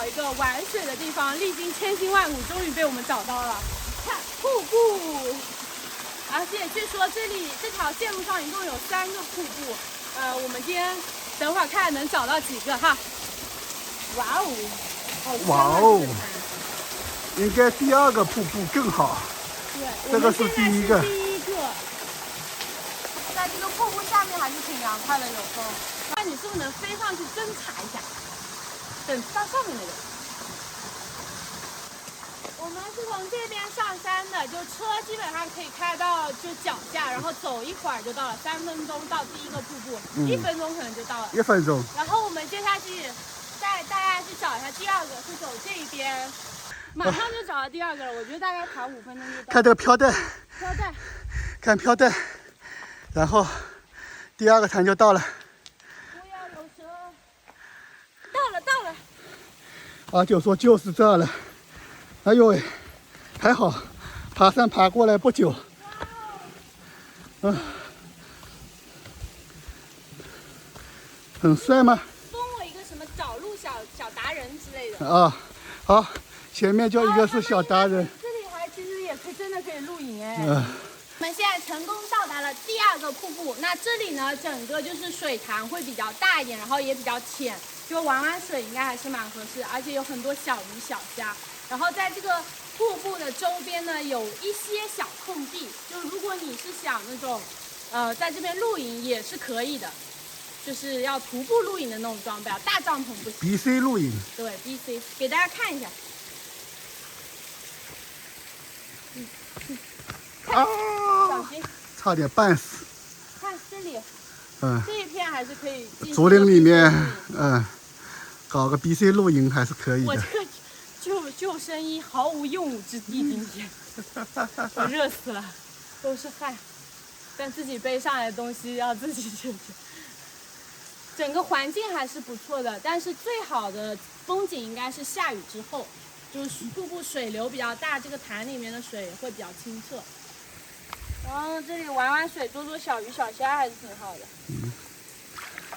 找一个玩水的地方，历经千辛万苦，终于被我们找到了。看瀑布，而且据说这条线路上一共有3个瀑布。我们今天等会儿看能找到几个哈。哇哦，好深啊！哇哦，应该第2个瀑布更好。对，这个是第1个。在这个瀑布下面还是挺凉快的，有风。那你是不是能飞上去侦查一下？等到上面那个。我们是从这边上山的，就车基本上可以开到就脚下，然后走一会儿就到了，3分钟到第1个瀑布，1分钟可能就到了。1分钟。然后我们接下去带大家去找一下第2个，是走这边，马上就找到第2个了。我觉得大概爬5分钟就到。看这个飘带，飘带，看飘带，然后第2个潭就到了。不要有蛇。到了。阿九说就是这儿了。哎呦喂，还好，爬山爬过来不久。很帅吗？封我一个什么找路小达人之类的。啊，好，前面就一个是小达人。这里还其实也真的可以露营哎。我们现在成功到达了第2个瀑布，那这里呢，整个就是水潭会比较大一点，然后也比较浅，就玩水应该还是蛮合适，而且有很多小鱼小虾。然后在这个瀑布的周边呢，有一些小空地，就是如果你是想那种，在这边露营也是可以的，就是要徒步露营的那种装备，大帐篷不行。BC 露营。对 BC， 给大家看一下。啊！小心，差点绊死。看这里，这一片还是可以。竹林里面，搞个 BC 露营还是可以的。我这个救生衣毫无用武之地，今天我热死了，都是汗，但自己背上来的东西要自己解决。整个环境还是不错的，但是最好的风景应该是下雨之后，就是瀑布水流比较大，这个潭里面的水会比较清澈。然后这里玩水，捉小鱼小虾还是挺好的。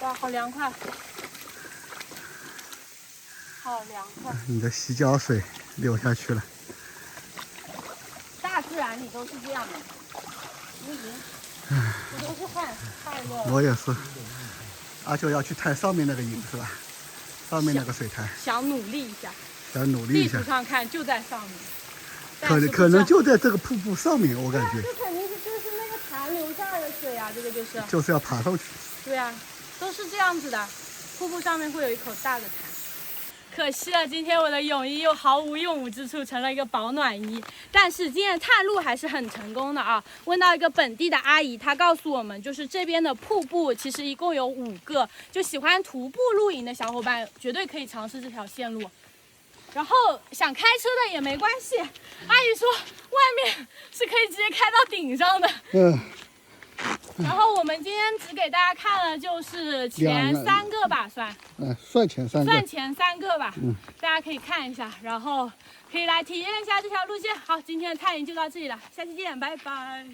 哇，好凉快，好凉快。你的洗脚水流下去了。大自然里都是这样的，露营，我都是汗，太热了。我也是。阿九要去探上面那个营是吧？上面那个水潭。想努力一下。想努力一下。地图上看就在上面。可能就在这个瀑布上面，我感觉。这肯定是就是那个潭流下来的水啊，这个就是。就是要爬上去。对啊，都是这样子的，瀑布上面会有一口大的潭。可惜了，今天我的泳衣又毫无用武之处，成了一个保暖衣。但是今天的探路还是很成功的啊！问到一个本地的阿姨，她告诉我们，就是这边的瀑布其实一共有5个，就喜欢徒步露营的小伙伴绝对可以尝试这条线路。然后想开车的也没关系，阿姨说外面是可以直接开到顶上的。然后我们今天只给大家看了就是前3个吧，算前3个，算前3个吧，大家可以看一下，然后可以来体验一下这条路线。好，今天的探营就到这里了，下期见，拜拜。